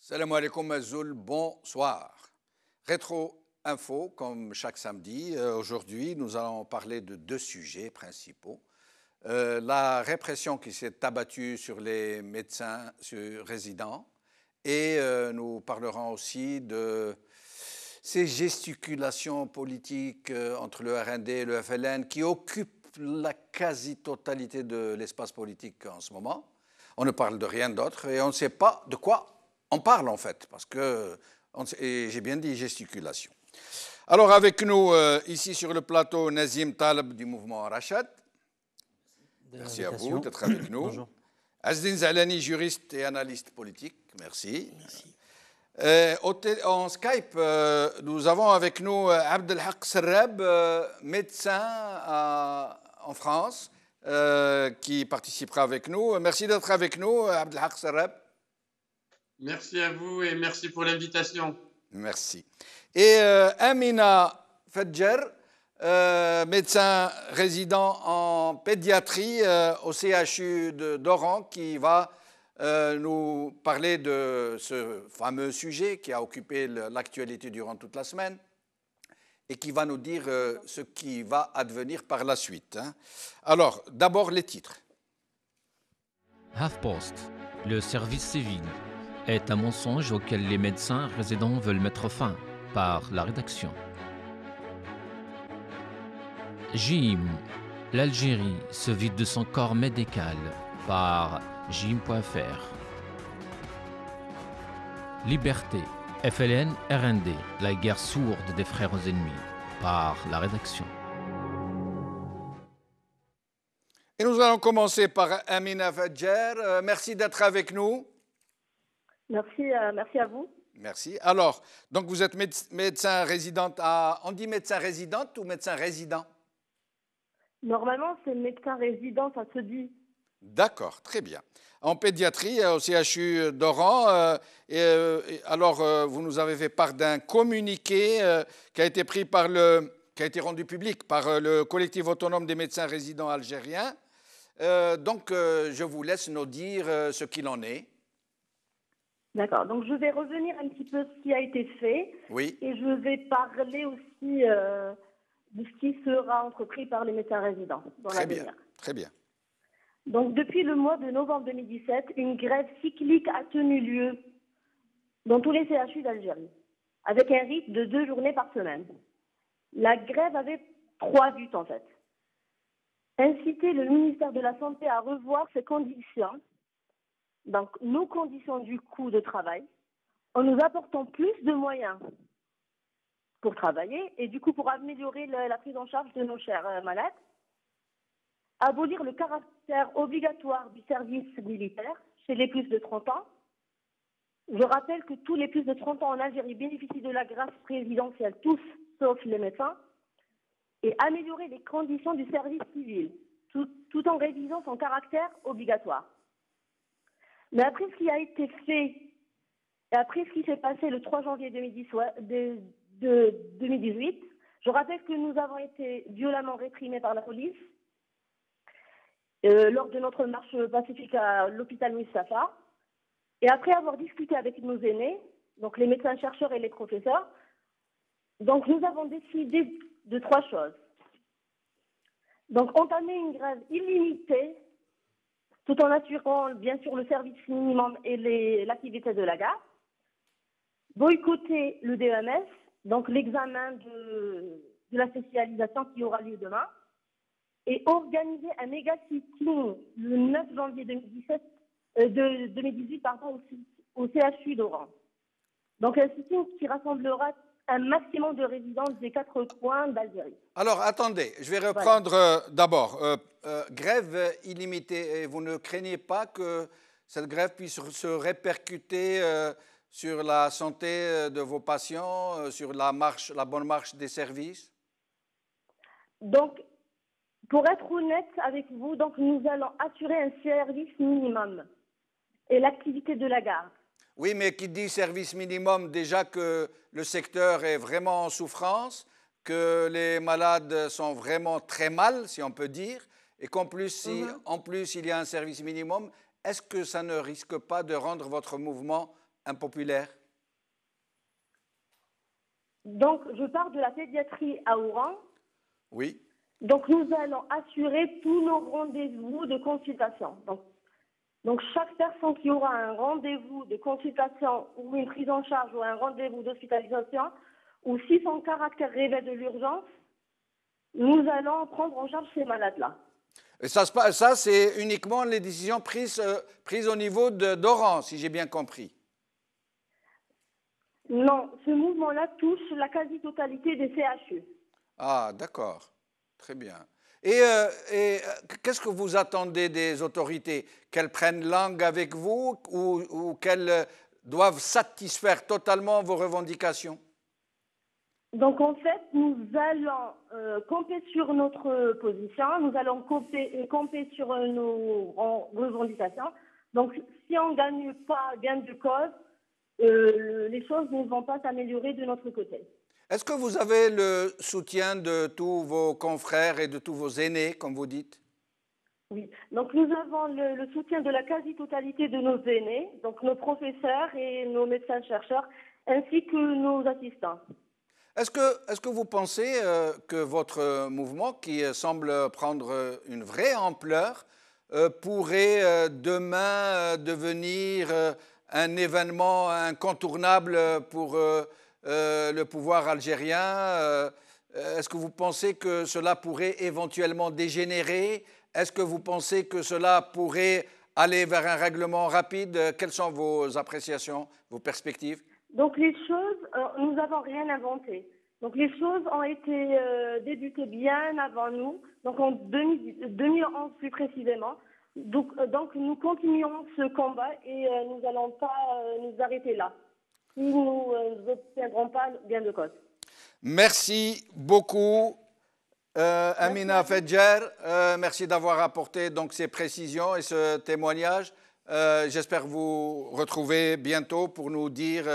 Salam alaikum Mazoul, bonsoir. Rétro Info, comme chaque samedi. Aujourd'hui, nous allons parler de deux sujets principaux. La répression qui s'est abattue sur les médecins résidents et nous parlerons aussi de ces gesticulations politiques entre le RND et le FLN qui occupent la quasi-totalité de l'espace politique en ce moment. On ne parle de rien d'autre et on ne sait pas de quoi on parle en fait, parce que, j'ai bien dit gesticulation. Alors avec nous ici sur le plateau, Nazim Taleb du mouvement Rachad. Merci à vous d'être avec nous. Bonjour. Azdine Zalani, juriste et analyste politique. Merci. En Skype, nous avons avec nous Abdelhak Serrab, médecin en France, qui participera avec nous. Merci d'être avec nous, Abdelhak Serrab. Merci à vous et merci pour l'invitation. Merci. Et Amina Fedjer, médecin résident en pédiatrie au CHU d'Oran, qui va nous parler de ce fameux sujet qui a occupé l'actualité durant toute la semaine et qui va nous dire ce qui va advenir par la suite. Alors, d'abord les titres. HuffPost, le service civil, est un mensonge auquel les médecins résidents veulent mettre fin, par la rédaction. Jim, l'Algérie se vide de son corps médical, par Jim.fr. Liberté, FLN, RND, la guerre sourde des frères aux ennemis, par la rédaction. Et nous allons commencer par Amina Fedjer. Merci d'être avec nous. Merci à vous. Merci. Alors, donc vous êtes médecin résidente à... On dit médecin résidente ou médecin résident? Normalement, c'est médecin résident, ça se dit. D'accord, très bien. En pédiatrie, au CHU d'Oran, alors vous nous avez fait part d'un communiqué qui a été pris qui a été rendu public par le collectif autonome des médecins résidents algériens. Donc, je vous laisse nous dire ce qu'il en est. D'accord, donc je vais revenir un petit peu ce qui a été fait. Oui. Et je vais parler aussi de ce qui sera entrepris par les médecins résidents dans l'avenir. Très bien, très bien. Donc depuis le mois de novembre 2017, une grève cyclique a tenu lieu dans tous les CHU d'Algérie, avec un rythme de 2 journées par semaine. La grève avait 3 buts en fait. Inciter le ministère de la Santé à revoir ses conditions, donc nos conditions du coût de travail, en nous apportant plus de moyens pour travailler et du coup pour améliorer la prise en charge de nos chers malades, abolir le caractère obligatoire du service militaire chez les plus de 30 ans. Je rappelle que tous les plus de 30 ans en Algérie bénéficient de la grâce présidentielle, tous sauf les médecins, et améliorer les conditions du service civil, tout en révisant son caractère obligatoire. Mais après ce qui a été fait, et après ce qui s'est passé le 3 janvier 2018, je rappelle que nous avons été violemment réprimés par la police lors de notre marche pacifique à l'hôpital Moustapha. Et après avoir discuté avec nos aînés, donc les médecins chercheurs et les professeurs, donc nous avons décidé de 3 choses. Donc entamer une grève illimitée, tout en assurant bien sûr le service minimum et l'activité de la gare. Boycotter le DEMS, donc l'examen de la spécialisation qui aura lieu demain. Et organiser un méga sitting le 9 janvier 2018 au CHU d'Oran. Donc un sitting qui rassemblera un maximum de résidents des 4 coins d'Algérie. Alors, attendez, je vais reprendre d'abord. Grève illimitée, et vous ne craignez pas que cette grève puisse se répercuter sur la santé de vos patients, sur la bonne marche des services? Donc, pour être honnête avec vous, donc nous allons assurer un service minimum et l'activité de la gare. Oui, mais qui dit service minimum, déjà que le secteur est vraiment en souffrance, que les malades sont vraiment très mal, si on peut dire, et qu'en plus, en plus il y a un service minimum, est-ce que ça ne risque pas de rendre votre mouvement impopulaire? Donc, je parle de la pédiatrie à Oran. Oui. Donc, nous allons assurer tous nos rendez-vous de consultation. Donc, chaque personne qui aura un rendez-vous de consultation ou une prise en charge ou un rendez-vous d'hospitalisation, ou si son caractère révèle de l'urgence, nous allons prendre en charge ces malades-là. Et ça, c'est uniquement les décisions prises au niveau d'Oran, si j'ai bien compris. Non, ce mouvement-là touche la quasi-totalité des CHU. Ah, d'accord. Très bien. Et qu'est-ce que vous attendez des autorités? Qu'elles prennent langue avec vous ou qu'elles doivent satisfaire totalement vos revendications? Donc, en fait, nous allons camper sur notre position, nous allons camper sur nos revendications. Donc, si on ne gagne pas gain de cause, les choses ne vont pas s'améliorer de notre côté. Est-ce que vous avez le soutien de tous vos confrères et de tous vos aînés, comme vous dites? Oui, donc nous avons le soutien de la quasi-totalité de nos aînés, donc nos professeurs et nos médecins-chercheurs, ainsi que nos assistants. Est-ce que vous pensez que votre mouvement, qui semble prendre une vraie ampleur, pourrait demain devenir un événement incontournable pour le pouvoir algérien? Est-ce que vous pensez que cela pourrait éventuellement dégénérer? Est-ce que vous pensez que cela pourrait aller vers un règlement rapide? Quelles sont vos appréciations, vos perspectives? Donc les choses, nous n'avons rien inventé. Donc les choses ont été débutées bien avant nous, donc en 2011 plus précisément. Donc nous continuons ce combat et nous n'allons pas nous arrêter là. Si nous n'obtiendrons pas gain de cause. Merci beaucoup, Amina Fedjer. Merci d'avoir apporté donc ces précisions et ce témoignage. J'espère vous retrouver bientôt pour nous dire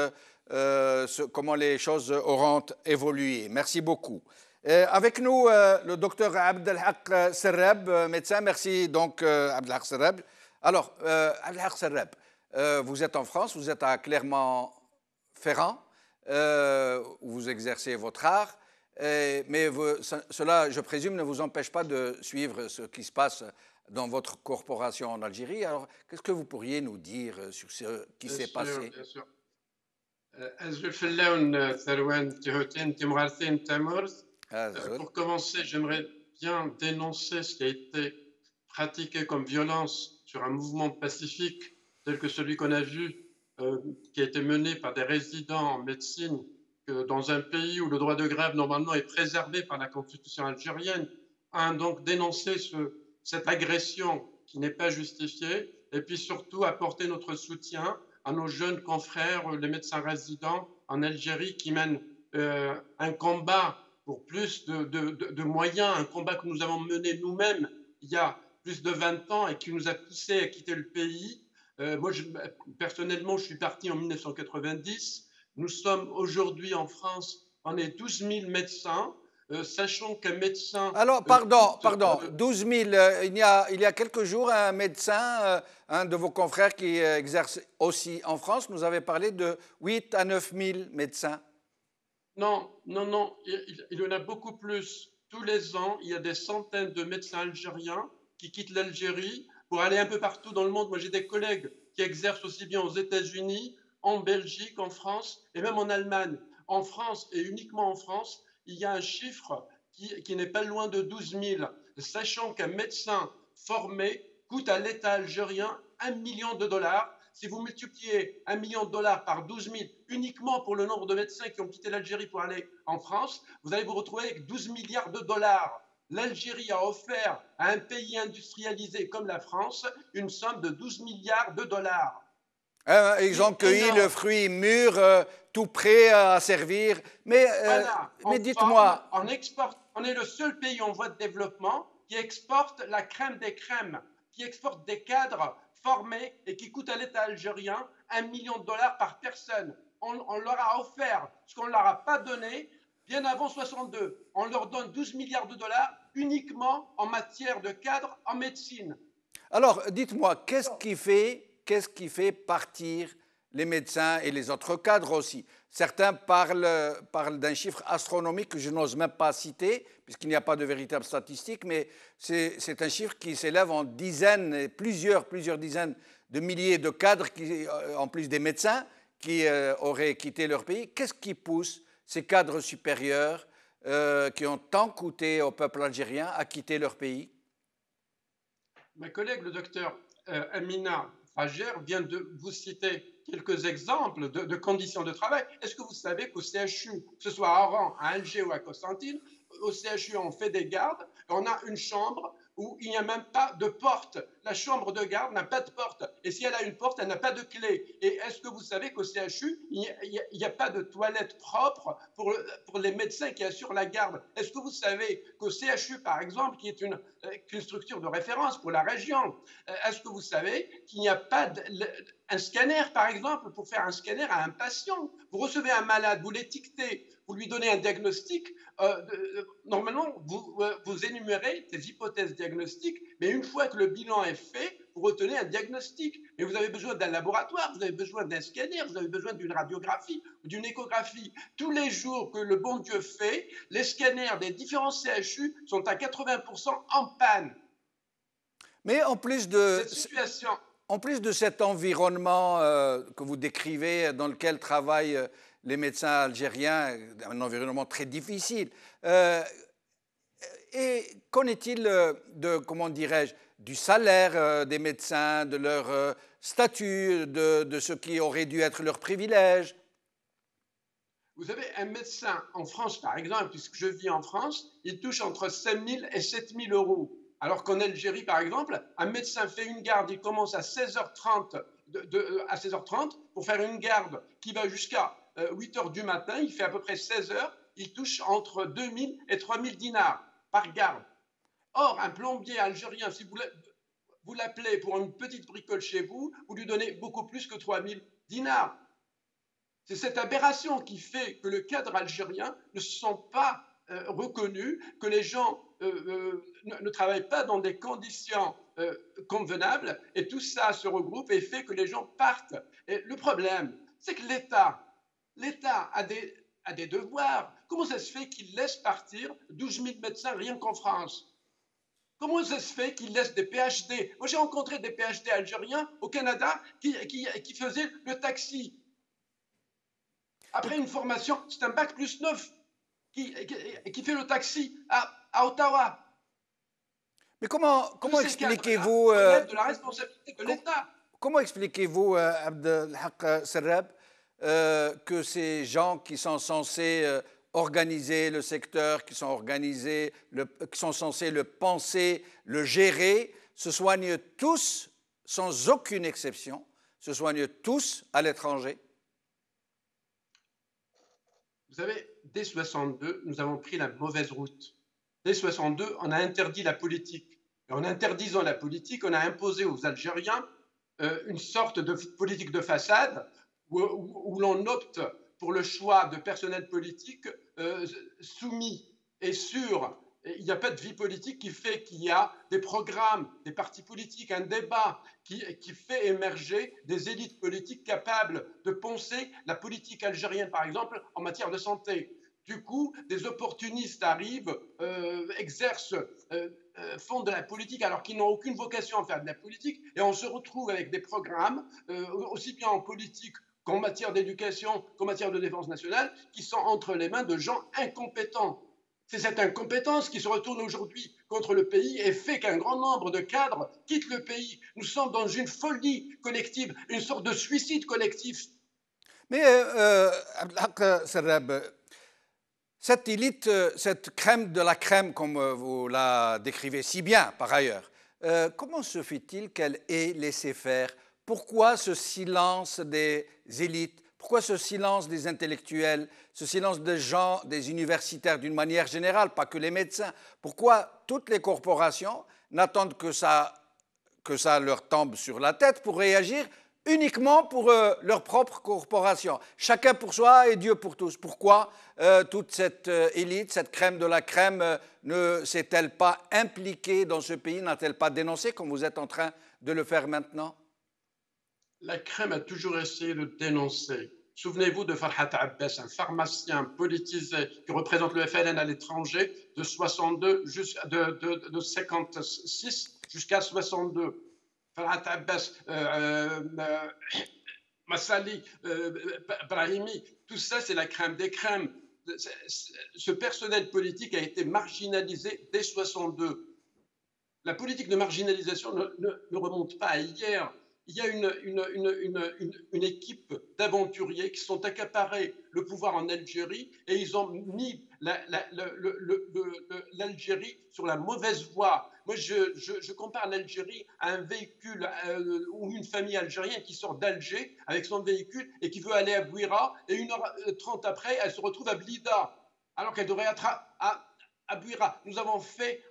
comment les choses auront évolué. Merci beaucoup. Avec nous, le docteur Abdelhak Serrab, médecin. Merci donc, Abdelhak Serrab. Alors, Abdelhak Serrab, vous êtes en France, vous êtes à Clermont-Ferrand, où vous exercez votre art, mais cela, je présume, ne vous empêche pas de suivre ce qui se passe dans votre corporation en Algérie. Alors, qu'est-ce que vous pourriez nous dire sur ce qui s'est passé? Bien sûr. Pour commencer, j'aimerais bien dénoncer ce qui a été pratiqué comme violence sur un mouvement pacifique tel que celui qu'on a vu, qui a été mené par des résidents en médecine, que dans un pays où le droit de grève normalement est préservé par la constitution algérienne, donc dénoncer cette agression qui n'est pas justifiée, et puis surtout apporter notre soutien à nos jeunes confrères, les médecins résidents en Algérie qui mènent un combat pour plus de moyens, un combat que nous avons mené nous-mêmes il y a plus de 20 ans et qui nous a poussé à quitter le pays. Moi, personnellement, je suis parti en 1990. Nous sommes aujourd'hui en France, on est 12 000 médecins. Sachant qu'un médecin... Alors, pardon, 12 000, il y a quelques jours, un médecin, un de vos confrères qui exerce aussi en France, nous avait parlé de 8 à 9 000 médecins. Non, il y en a beaucoup plus. Tous les ans, il y a des centaines de médecins algériens qui quittent l'Algérie pour aller un peu partout dans le monde. Moi, j'ai des collègues qui exercent aussi bien aux États-Unis, en Belgique, en France et même en Allemagne. En France et uniquement en France, il y a un chiffre qui n'est pas loin de 12 000, sachant qu'un médecin formé coûte à l'État algérien $1 million. Si vous multipliez $1 million par 12 000 uniquement pour le nombre de médecins qui ont quitté l'Algérie pour aller en France, vous allez vous retrouver avec 12 milliards de dollars. L'Algérie a offert à un pays industrialisé comme la France une somme de 12 milliards de dollars. Ils ont cueilli le fruit mûr, tout prêt à servir. Mais, voilà, mais dites-moi... On est le seul pays en voie de développement qui exporte la crème des crèmes, qui exporte des cadres formés et qui coûtent à l'État algérien $1 million par personne. On leur a offert ce qu'on ne leur a pas donné bien avant 62. On leur donne 12 milliards de dollars uniquement en matière de cadres en médecine. Alors, dites-moi, qu'est-ce qui fait partir les médecins et les autres cadres aussi. Certains parlent d'un chiffre astronomique que je n'ose même pas citer, puisqu'il n'y a pas de véritable statistique, mais c'est un chiffre qui s'élève en dizaines, plusieurs dizaines de milliers de cadres, en plus des médecins, qui auraient quitté leur pays. Qu'est-ce qui pousse ces cadres supérieurs qui ont tant coûté au peuple algérien à quitter leur pays? Ma collègue, le docteur Amina Fajer, vient de vous citer quelques exemples de conditions de travail. Est-ce que vous savez qu'au CHU, que ce soit à Oran, à Alger ou à Constantine, au CHU, on fait des gardes, on a une chambre où il n'y a même pas de porte. La chambre de garde n'a pas de porte. Et si elle a une porte, elle n'a pas de clé. Et est-ce que vous savez qu'au CHU, il n'y a pas de toilette propre pour les médecins qui assurent la garde? Est-ce que vous savez qu'au CHU, par exemple, qui est une structure de référence pour la région, est-ce que vous savez qu'il n'y a pas un scanner, par exemple, pour faire un scanner à un patient? Vous recevez un malade, vous l'étiquetez, vous lui donnez un diagnostic. Normalement, vous énumérez des hypothèses diagnostiques, mais une fois que le bilan est fait, vous retenez un diagnostic. Mais vous avez besoin d'un laboratoire, vous avez besoin d'un scanner, vous avez besoin d'une radiographie ou d'une échographie. Tous les jours que le bon Dieu fait, les scanners des différents CHU sont à 80% en panne. Mais en plus de cette situation... En plus de cet environnement que vous décrivez, dans lequel travaillent les médecins algériens, un environnement très difficile, et qu'en est-il comment dirais-je, du salaire des médecins, de leur statut, de ce qui aurait dû être leur privilège? Vous savez, un médecin en France, par exemple, puisque je vis en France, il touche entre 5 000 et 7 000 euros. Alors qu'en Algérie, par exemple, un médecin fait une garde, il commence à 16h30, à 16h30 pour faire une garde qui va jusqu'à 8h du matin, il fait à peu près 16 heures, il touche entre 2 000 et 3 000 dinars par garde. Or, un plombier algérien, si vous l'appelez pour une petite bricole chez vous, vous lui donnez beaucoup plus que 3 000 dinars. C'est cette aberration qui fait que le cadre algérien ne se sent pas reconnu, que les gens ne travaillent pas dans des conditions convenables, et tout ça se regroupe et fait que les gens partent. Et le problème, c'est que l'État a des devoirs. Comment ça se fait qu'il laisse partir 12 000 médecins rien qu'en France? Comment ça se fait qu'il laisse des PhD? Moi, j'ai rencontré des PhD algériens au Canada qui faisaient le taxi. Après une formation, c'est un bac plus 9 qui fait le taxi à Ottawa. Mais comment expliquez-vous de la responsabilité de l'État? Comment expliquez-vous, Abdelhak Serrab, que ces gens qui sont censés organiser le secteur, qui sont censés le penser, le gérer, se soignent tous, sans aucune exception, se soignent tous à l'étranger? Vous savez, dès 62, nous avons pris la mauvaise route. Dès 62, on a interdit la politique. Et en interdisant la politique, on a imposé aux Algériens une sorte de politique de façade où l'on opte pour le choix de personnel politique soumis et sûr. Il n'y a pas de vie politique qui fait qu'il y a des programmes, des partis politiques, un débat qui fait émerger des élites politiques capables de penser la politique algérienne, par exemple, en matière de santé. Du coup, des opportunistes arrivent, exercent, font de la politique alors qu'ils n'ont aucune vocation à faire de la politique, et on se retrouve avec des programmes, aussi bien en politique qu'en matière d'éducation, qu'en matière de défense nationale, qui sont entre les mains de gens incompétents. C'est cette incompétence qui se retourne aujourd'hui contre le pays et fait qu'un grand nombre de cadres quittent le pays. Nous sommes dans une folie collective, une sorte de suicide collectif. Mais, Abdelhak Serrab, cette élite, cette crème de la crème, comme vous la décrivez si bien par ailleurs, comment se fait-il qu'elle ait laissé faire? Pourquoi ce silence des élites? Pourquoi ce silence des intellectuels, ce silence des gens, des universitaires d'une manière générale, pas que les médecins? Pourquoi toutes les corporations n'attendent que ça leur tombe sur la tête pour réagir uniquement pour leur propre corporation? Chacun pour soi et Dieu pour tous. Pourquoi toute cette élite, cette crème de la crème, ne s'est-elle pas impliquée dans ce pays, n'a-t-elle pas dénoncé comme vous êtes en train de le faire maintenant? La crème a toujours essayé de dénoncer. Souvenez-vous de Farhat Abbas, un pharmacien politisé qui représente le FLN à l'étranger de 56 jusqu'à 62. Farhat Abbas, Massali, Brahimi, tout ça c'est la crème des crèmes. Ce personnel politique a été marginalisé dès 62. La politique de marginalisation ne remonte pas à hier. Il y a une équipe d'aventuriers qui sont accaparés le pouvoir en Algérie et ils ont mis l'Algérie sur la mauvaise voie. Moi, je compare l'Algérie à un véhicule ou une famille algérienne qui sort d'Alger avec son véhicule et qui veut aller à Bouira et 1h30 après, elle se retrouve à Blida alors qu'elle devrait être à Bouira. Nous avons fait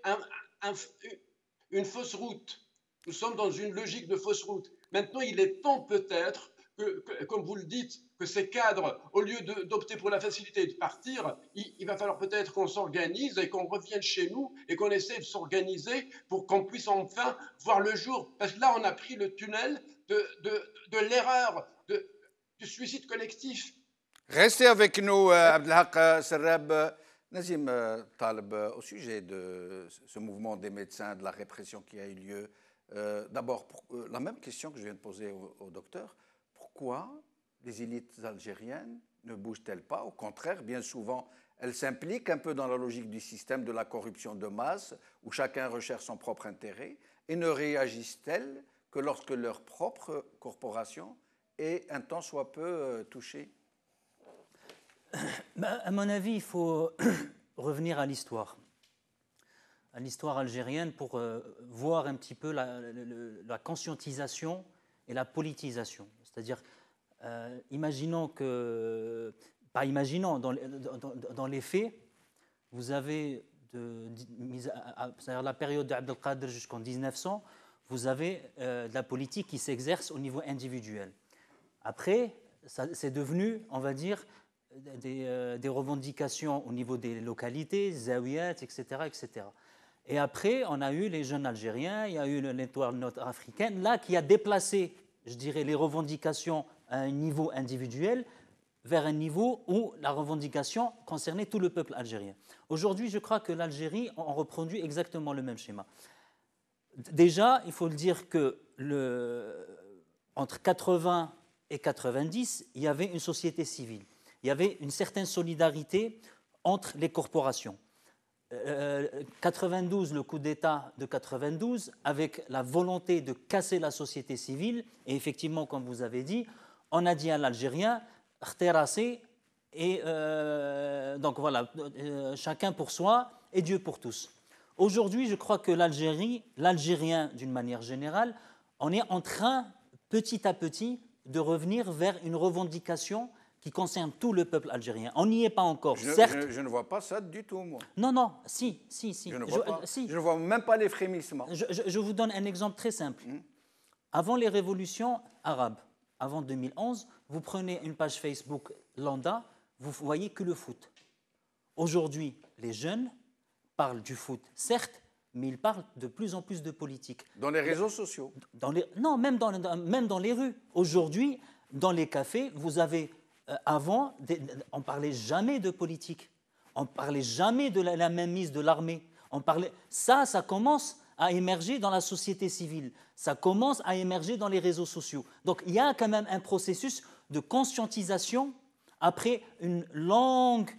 une fausse route. Nous sommes dans une logique de fausse route. Maintenant, il est temps peut-être que, comme vous le dites, que ces cadres, au lieu d'opter pour la facilité et de partir, il va falloir peut-être qu'on s'organise et qu'on revienne chez nous et qu'on essaie de s'organiser pour qu'on puisse enfin voir le jour. Parce que là, on a pris le tunnel de l'erreur, du suicide collectif. Restez avec nous, Abdelhak Serrab. Nazim Taleb, au sujet de ce mouvement des médecins, de la répression qui a eu lieu, d'abord, la même question que je viens de poser au docteur, pourquoi les élites algériennes ne bougent-elles pas? Au contraire, bien souvent, elles s'impliquent un peu dans la logique du système de la corruption de masse, où chacun recherche son propre intérêt, et ne réagissent-elles que lorsque leur propre corporation est un tant soit peu touchée? À mon avis, il faut revenir à l'histoire algérienne pour voir un petit peu la conscientisation et la politisation. C'est-à-dire, imaginons que, pas imaginons, dans les faits, vous avez, c'est-à-dire la période d'Abdelkader jusqu'en 1900, vous avez de la politique qui s'exerce au niveau individuel. Après, c'est devenu, on va dire, des revendications au niveau des localités, zawiyat, etc., etc. Et après, on a eu les jeunes Algériens, il y a eu l'étoile nord-africaine, là, qui a déplacé, je dirais, les revendications à un niveau individuel vers un niveau où la revendication concernait tout le peuple algérien. Aujourd'hui, je crois que l'Algérie en reproduit exactement le même schéma. Déjà, il faut le dire que entre 80 et 90, il y avait une société civile. Il y avait une certaine solidarité entre les corporations. 92, le coup d'État de 92, avec la volonté de casser la société civile, et effectivement, comme vous avez dit, on a dit à l'Algérien, terrasser, et donc voilà, chacun pour soi et Dieu pour tous. Aujourd'hui, je crois que l'Algérien d'une manière générale, on est en train, petit à petit, de revenir vers une revendication qui concerne tout le peuple algérien. On n'y est pas encore, certes. Je ne vois pas ça du tout, moi. Non, si. Je ne vois même pas les frémissements. Je vous donne un exemple très simple. Avant les révolutions arabes, avant 2011, vous prenez une page Facebook lambda, vous voyez que le foot. Aujourd'hui, les jeunes parlent du foot, certes, mais ils parlent de plus en plus de politique. Dans les réseaux sociaux? Non, même dans les rues. Aujourd'hui, dans les cafés, vous avez... Avant, on ne parlait jamais de politique. On ne parlait jamais de la mainmise de l'armée. Ça commence à émerger dans la société civile. Ça commence à émerger dans les réseaux sociaux. Donc, il y a quand même un processus de conscientisation après une longue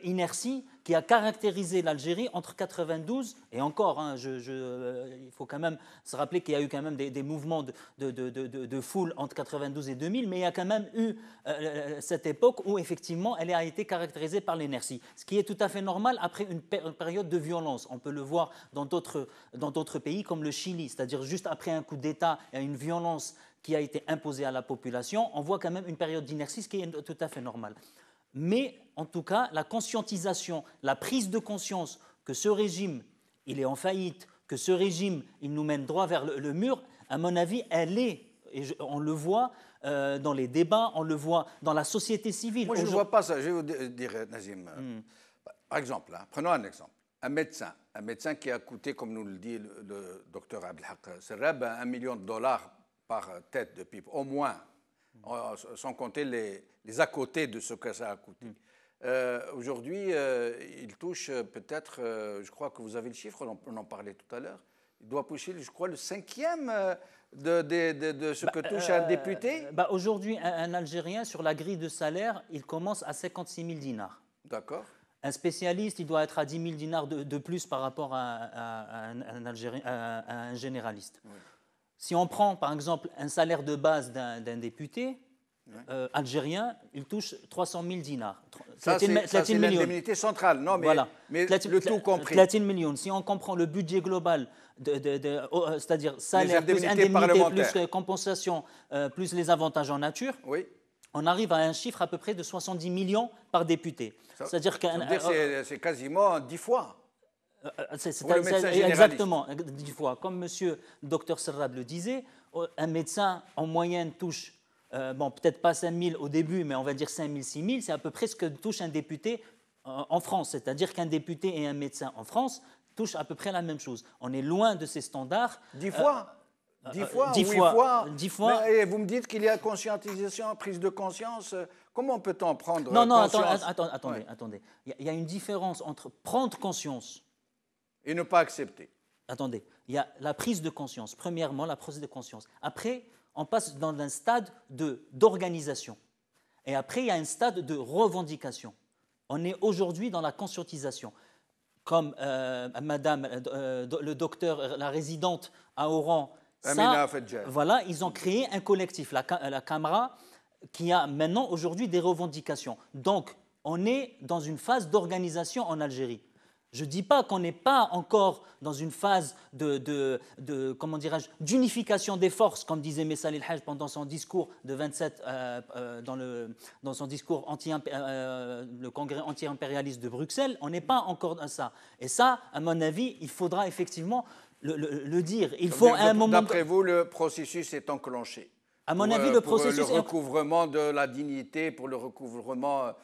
inertie qui a caractérisé l'Algérie entre 92 et encore. Il faut quand même se rappeler qu'il y a eu quand même des mouvements de foule entre 92 et 2000, mais il y a quand même eu cette époque où effectivement elle a été caractérisée par l'inertie, ce qui est tout à fait normal après une période de violence. On peut le voir dans d'autres pays comme le Chili, c'est-à-dire juste après un coup d'État et une violence qui a été imposée à la population, on voit quand même une période d'inertie, ce qui est tout à fait normal. Mais en tout cas, la conscientisation, la prise de conscience que ce régime, il est en faillite, que ce régime, il nous mène droit vers le mur, à mon avis, elle est, et on le voit dans les débats, on le voit dans la société civile. Moi, je ne vois pas ça. Je vais vous dire, Nazim, par exemple, prenons un exemple. Un médecin qui a coûté, comme nous le dit le docteur Abdelhak Serrab, $1 million par tête de pipe, au moins, sans compter les à côté de ce que ça a coûté. Aujourd'hui, il touche peut-être, je crois que vous avez le chiffre, on en parlait tout à l'heure, il doit toucher, je crois, le 5e de ce que touche un député. Aujourd'hui, un Algérien, sur la grille de salaire, il commence à 56 000 dinars. D'accord. Un spécialiste, il doit être à 10 000 dinars de plus par rapport à un généraliste. Oui. Si on prend, par exemple, un salaire de base d'un député algérien, il touche 300 000 dinars. Ça, c'est l'indemnité centrale, non, mais, voilà. Mais le tout compris. 30 millions. Si on comprend le budget global, c'est-à-dire salaire plus indemnité, plus compensation, plus les avantages en nature, oui. On arrive à un chiffre à peu près de 70 millions par député. C'est-à-dire que c'est quasiment 10 fois. Pour le médecin généraliste. Exactement, 10 fois. Comme M. Dr Serrad le disait, un médecin en moyenne touche, peut-être pas 5 000 au début, mais on va dire 5 000, 6 000, c'est à peu près ce que touche un député en France. C'est-à-dire qu'un député et un médecin en France touchent à peu près la même chose. On est loin de ces standards. 10 fois 10 fois, 10 fois. 10 fois. Mais vous me dites qu'il y a conscientisation, prise de conscience. Comment peut-on prendre conscience? Ouais. Attendez. Il y a une différence entre prendre conscience et ne pas accepter. Attendez. Il y a la prise de conscience. Premièrement, la prise de conscience. Après, on passe dans un stade d'organisation. Et après, il y a un stade de revendication. On est aujourd'hui dans la conscientisation. Comme madame, le docteur, la résidente à Oran, voilà, ils ont créé un collectif, la Camra, qui a maintenant aujourd'hui des revendications. Donc, on est dans une phase d'organisation en Algérie. Je ne dis pas qu'on n'est pas encore dans une phase comment dirais-je, d'unification des forces, comme disait Messa El Haj pendant son discours de 27, dans son discours le congrès anti-impérialiste de Bruxelles. On n'est pas encore dans ça. Et ça, à mon avis, il faudra effectivement le dire. Il faut à un moment. D'après vous, le processus est enclenché. À mon avis, le processus pour le recouvrement de la dignité, pour le recouvrement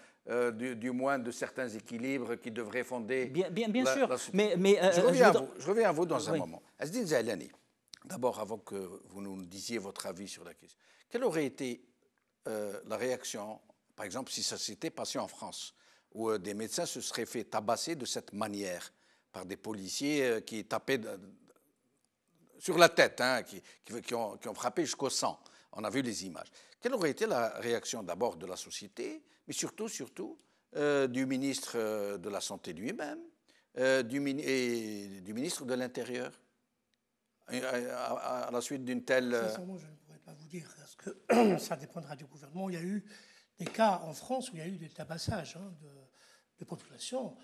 du moins de certains équilibres qui devraient fonder. Bien sûr. Mais je reviens à vous dans un moment. Azdine Zailani, d'abord, avant que vous nous disiez votre avis sur la question, quelle aurait été la réaction, par exemple, si ça s'était passé en France, où des médecins se seraient fait tabasser de cette manière par des policiers qui tapaient sur la tête, qui ont frappé jusqu'au sang. On a vu les images. Quelle aurait été la réaction d'abord de la société, mais surtout du ministre de la Santé lui-même et du ministre de l'Intérieur à la suite d'une telle... Sincèrement, je ne pourrais pas vous dire, parce que ça dépendra du gouvernement. Il y a eu des cas en France où il y a eu des tabassages de population,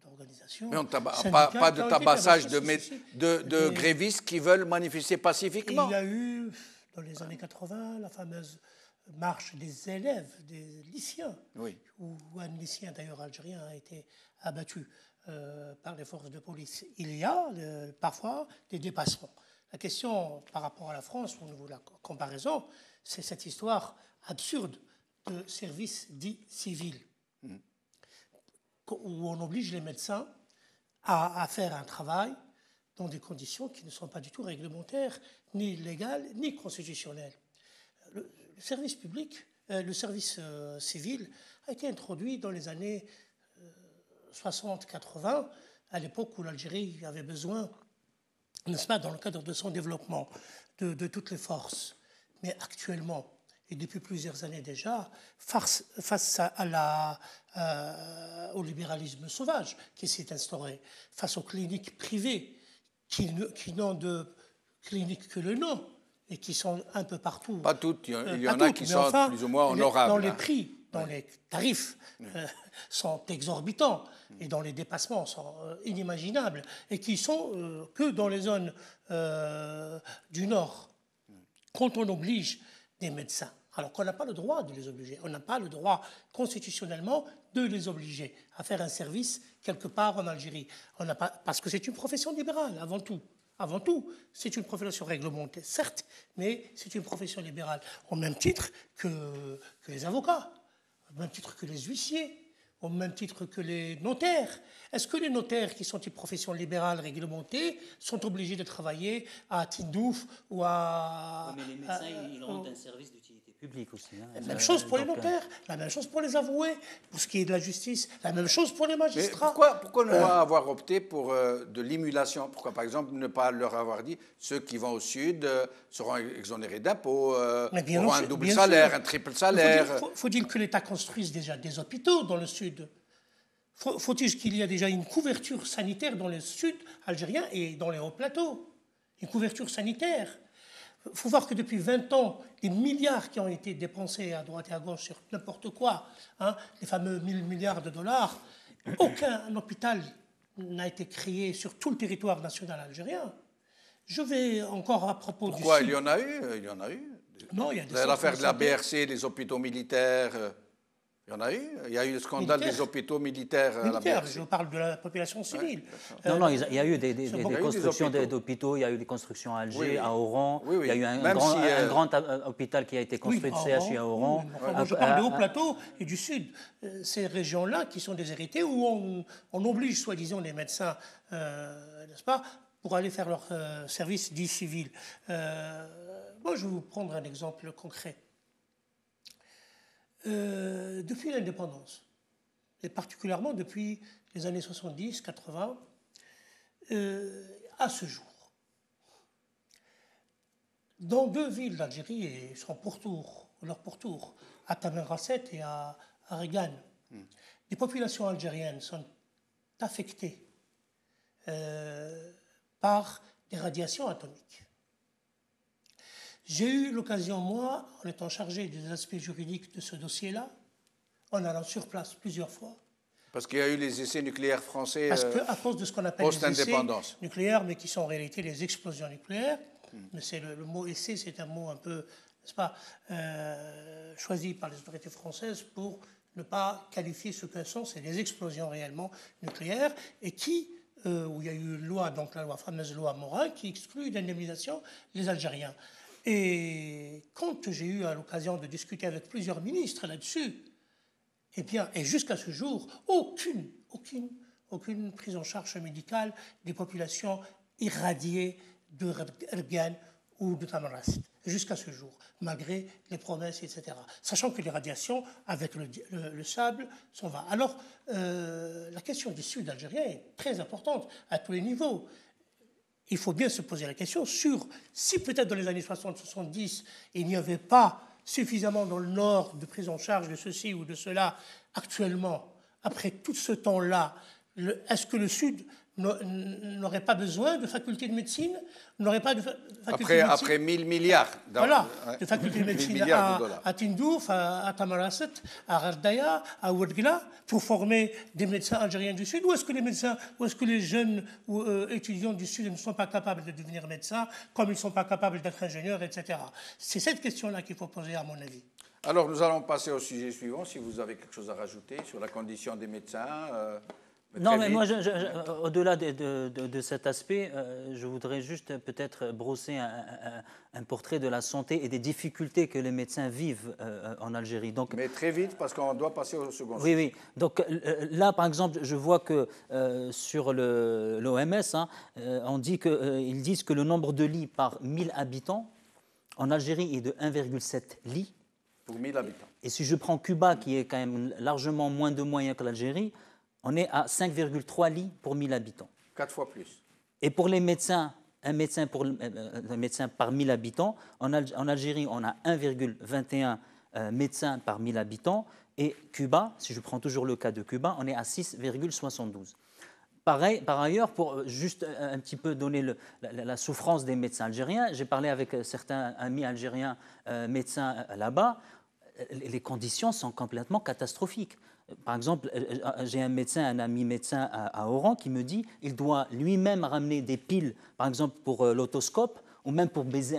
d'organisations. Mais pas de tabassage de grévistes qui veulent manifester pacifiquement. Il y a eu, dans les années 80, la fameuse marche des élèves, des lycéens, oui. Où un lycéen d'ailleurs algérien a été abattu par les forces de police. Il y a parfois des dépassements. La question par rapport à la France, au niveau de la comparaison, c'est cette histoire absurde de service dit civil, où on oblige les médecins à faire un travail dans des conditions qui ne sont pas du tout réglementaires, ni légales, ni constitutionnelles. Le service public, le service civil a été introduit dans les années 60-80, à l'époque où l'Algérie avait besoin, n'est-ce pas, dans le cadre de son développement, de toutes les forces. Mais actuellement, et depuis plusieurs années déjà, face au libéralisme sauvage qui s'est instauré, face aux cliniques privées qui n'ont de cliniques que le nom et qui sont un peu partout. Pas toutes, il y en a qui sont plus ou moins honorables. Dans les prix, dans les tarifs sont exorbitants et dans les dépassements sont inimaginables et qui sont que dans les zones du Nord. Quand on oblige des médecins, alors qu'on n'a pas le droit de les obliger, on n'a pas le droit constitutionnellement de les obliger à faire un service quelque part en Algérie. Parce que c'est une profession libérale avant tout. Avant tout, c'est une profession réglementée, certes, mais c'est une profession libérale, au même titre que les avocats, au même titre que les huissiers, au même titre que les notaires. Est-ce que les notaires, qui sont une profession libérale réglementée, sont obligés de travailler à Tindouf ou à... Mais les médecins, ils rendent un service d'utilité publique aussi. Hein. La même chose pour les notaires, la même chose pour les avoués, pour ce qui est de la justice, la même chose pour les magistrats. Mais pourquoi ne pas avoir opté pour de l'émulation? Pourquoi, par exemple, ne pas leur avoir dit ceux qui vont au Sud seront exonérés d'impôts, auront un double salaire, un triple salaire? Faut-il que l'État construise déjà des hôpitaux dans le Sud? Faut-il qu'il y ait déjà une couverture sanitaire dans le Sud algérien et dans les hauts plateaux? Une couverture sanitaire. Il faut voir que depuis 20 ans, les milliards qui ont été dépensés à droite et à gauche sur n'importe quoi, hein, les fameux 1000 milliards de dollars, aucun hôpital n'a été créé sur tout le territoire national algérien. Je vais encore à propos du... Pourquoi? Il y en a eu. Il y en a eu. Non, il y a des... L'affaire de la BRC, les hôpitaux militaires... Il y en a eu. Il y a eu le scandale des hôpitaux militaires à la BRC. Je parle de la population civile. Non, il y a eu des constructions d'hôpitaux. Il y a eu des constructions à Alger, à Oran. Il y a eu un grand hôpital qui a été construit de CHU à Oran. Je parle de haut plateau et du Sud. Ces régions-là qui sont déshéritées, où on oblige soi-disant les médecins, n'est-ce pas, pour aller faire leur service dit civil. Moi, je vais vous prendre un exemple concret. Depuis l'indépendance, et particulièrement depuis les années 70, 80, à ce jour, dans 2 villes d'Algérie, et leur pourtour, à Tamerasset et à Regan, les populations algériennes sont affectées par des radiations atomiques. J'ai eu l'occasion, moi, en étant chargé des aspects juridiques de ce dossier-là, en allant sur place plusieurs fois. Parce qu'il y a eu les essais nucléaires français à cause de ce qu'on appelle les essais nucléaires, mais qui sont en réalité les explosions nucléaires. Mais c'est le mot essai, c'est un mot un peu, n'est-ce pas, choisi par les autorités françaises pour ne pas qualifier ce que sont, c'est des explosions réellement nucléaires, et où il y a eu une loi, donc la fameuse loi Morin, qui exclut d'indemnisation les Algériens. Et quand j'ai eu l'occasion de discuter avec plusieurs ministres là-dessus, eh bien, et jusqu'à ce jour, aucune prise en charge médicale des populations irradiées de Regan ou de Tamerasset, jusqu'à ce jour, malgré les promesses, etc. Sachant que les radiations, avec le sable, s'en vont. Alors, la question du Sud algérien est très importante à tous les niveaux. Il faut bien se poser la question sur si peut-être dans les années 60-70, il n'y avait pas suffisamment dans le Nord de prise en charge de ceci ou de cela. Actuellement, après tout ce temps-là, est-ce que le Sud n'aurait pas besoin de faculté de médecine, n'aurait pas de faculté après 1000 milliards. Voilà, de faculté de médecine à Tindouf, à Tamerasset, à Rardaya, à Ouadgla, pour former des médecins algériens du Sud. Ou est-ce que les jeunes étudiants du Sud ne sont pas capables de devenir médecins, comme ils ne sont pas capables d'être ingénieurs, etc. C'est cette question-là qu'il faut poser, à mon avis. Alors, nous allons passer au sujet suivant, si vous avez quelque chose à rajouter sur la condition des médecins. Non, mais moi, au-delà de cet aspect, je voudrais juste peut-être brosser un portrait de la santé et des difficultés que les médecins vivent en Algérie. Donc, mais très vite, parce qu'on doit passer au second. Oui. Donc là, par exemple, je vois que sur l'OMS, ils disent que le nombre de lits par 1000 habitants en Algérie est de 1,7 lits. Pour 1000 habitants. Et si je prends Cuba, qui est quand même largement moins de moyens que l'Algérie, on est à 5,3 lits pour 1000 habitants. 4 fois plus. Et pour les médecins, un médecin par 1000 habitants, en Algérie, on a 1,21 médecins par 1000 habitants. Et Cuba, si je prends toujours le cas de Cuba, on est à 6,72. Pareil, par ailleurs, pour juste un petit peu donner la souffrance des médecins algériens, j'ai parlé avec certains amis algériens médecins là-bas, les conditions sont complètement catastrophiques. Par exemple, j'ai un ami médecin à Oran qui me dit qu'il doit lui-même ramener des piles, par exemple pour l'autoscope, ou même pour peser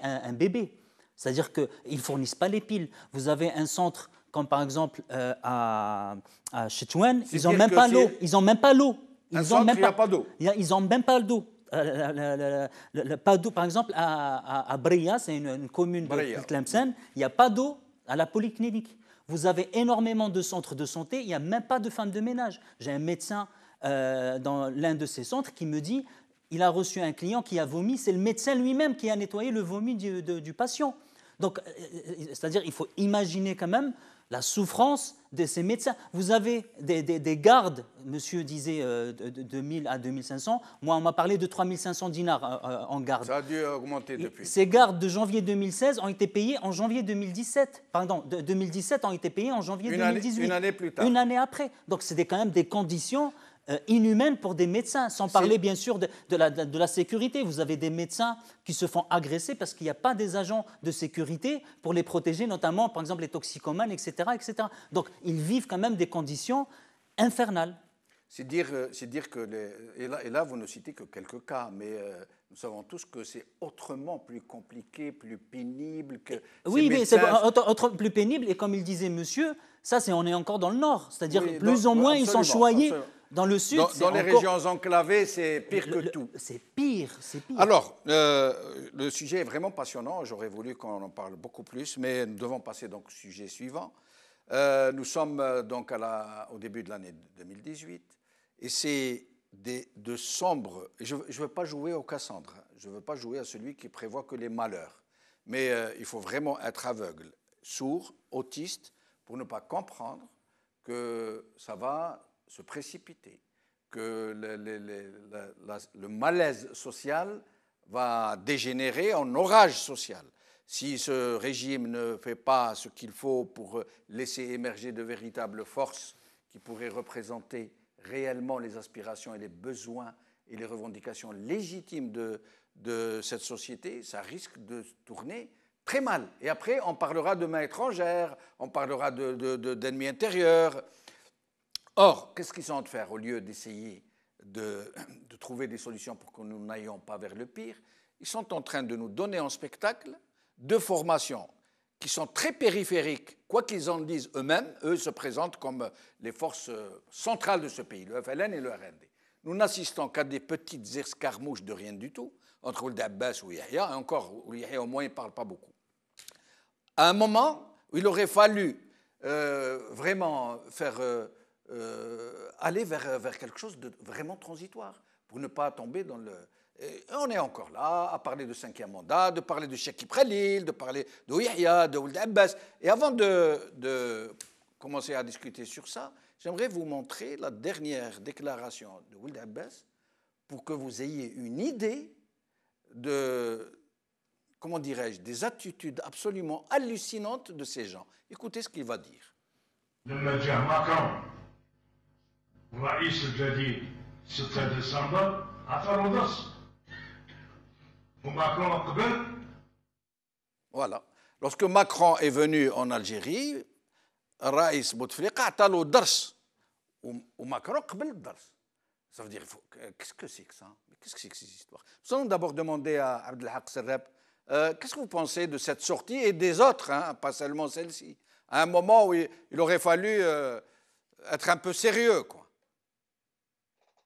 un bébé. C'est-à-dire qu'ils ne fournissent pas les piles. Vous avez un centre comme par exemple à Chetouane, ils n'ont même pas l'eau. Ils n'ont même pas l'eau. Il n'y a pas d'eau. Ils n'ont même pas d'eau. Pas d'eau, par exemple, à Breya, c'est une commune de Tlemcen, il n'y a pas d'eau à la polyclinique. Vous avez énormément de centres de santé, il n'y a même pas de femme de ménage. J'ai un médecin dans l'un de ces centres qui me dit il a reçu un client qui a vomi, c'est le médecin lui-même qui a nettoyé le vomi du patient. Donc, c'est-à-dire il faut imaginer quand même la souffrance de ces médecins. Vous avez des gardes, monsieur disait de 2000 à 2500, moi on m'a parlé de 3500 dinars en garde. Ça a dû augmenter depuis. Ces gardes de janvier 2016 ont été payés en janvier 2017. Pardon, de 2017 ont été payés en janvier 2018. Une année plus tard. Une année après. Donc c'est quand même des conditions inhumaines pour des médecins, sans parler bien sûr de la sécurité. Vous avez des médecins qui se font agresser parce qu'il n'y a pas des agents de sécurité pour les protéger, notamment par exemple les toxicomanes, etc., etc. Donc ils vivent quand même des conditions infernales. C'est dire que, et là vous ne citez que quelques cas, mais nous savons tous que c'est autrement plus compliqué, plus pénible que... Oui, mais c'est plus pénible, et comme il disait monsieur, ça on est encore dans le nord, c'est-à-dire oui, plus ou moins ils sont choyés. Dans le sud, dans les régions enclavées, c'est pire que tout. C'est pire, c'est pire. Alors, le sujet est vraiment passionnant. J'aurais voulu qu'on en parle beaucoup plus, mais nous devons passer donc au sujet suivant. Nous sommes donc au début de l'année 2018, et c'est de sombres... Je ne veux pas jouer au Cassandre, je ne veux pas jouer à celui qui prévoit que les malheurs, mais il faut vraiment être aveugle, sourd, autiste, pour ne pas comprendre que ça va se précipiter, que le malaise social va dégénérer en orage social. Si ce régime ne fait pas ce qu'il faut pour laisser émerger de véritables forces qui pourraient représenter réellement les aspirations et les besoins et les revendications légitimes de cette société, ça risque de tourner très mal. Et après, on parlera de main étrangère, on parlera d'ennemis intérieurs. Or, qu'est-ce qu'ils sont en train de faire au lieu d'essayer de trouver des solutions pour que nous n'ayons pas vers le pire? Ils sont en train de nous donner en spectacle deux formations qui sont très périphériques, quoi qu'ils en disent eux-mêmes. Eux se présentent comme les forces centrales de ce pays, le FLN et le RND. Nous n'assistons qu'à des petites escarmouches de rien du tout, entre Ould Abbas ou Yahya, et encore, Yahya au moins il ne parle pas beaucoup. À un moment où il aurait fallu vraiment faire... aller vers quelque chose de vraiment transitoire, pour ne pas tomber dans le... Et on est encore là à parler de 5e mandat, de parler de Cheikh Ibrahim, de parler de Yahya, de Ould Abbas. Et avant de commencer à discuter sur ça, j'aimerais vous montrer la dernière déclaration de Ould Abbas pour que vous ayez une idée de, comment dirais-je, des attitudes absolument hallucinantes de ces gens. Écoutez ce qu'il va dire. الرئيس الجديد 6 ديسمبر عطى درس وماكرون قبل. Voilà. Lorsque Macron est venu en Algérie, الرئيس بوتفليقة عطى له درس وماكرون قبل الدرس. Ça veut dire, qu'est-ce que c'est que ça? Qu'est-ce que c'est que ces histoires? Nous allons d'abord demander à Abdelhak Serrab, qu'est-ce que vous pensez de cette sortie et des autres, hein, pas seulement celle-ci, à un moment où il aurait fallu être un peu sérieux, quoi.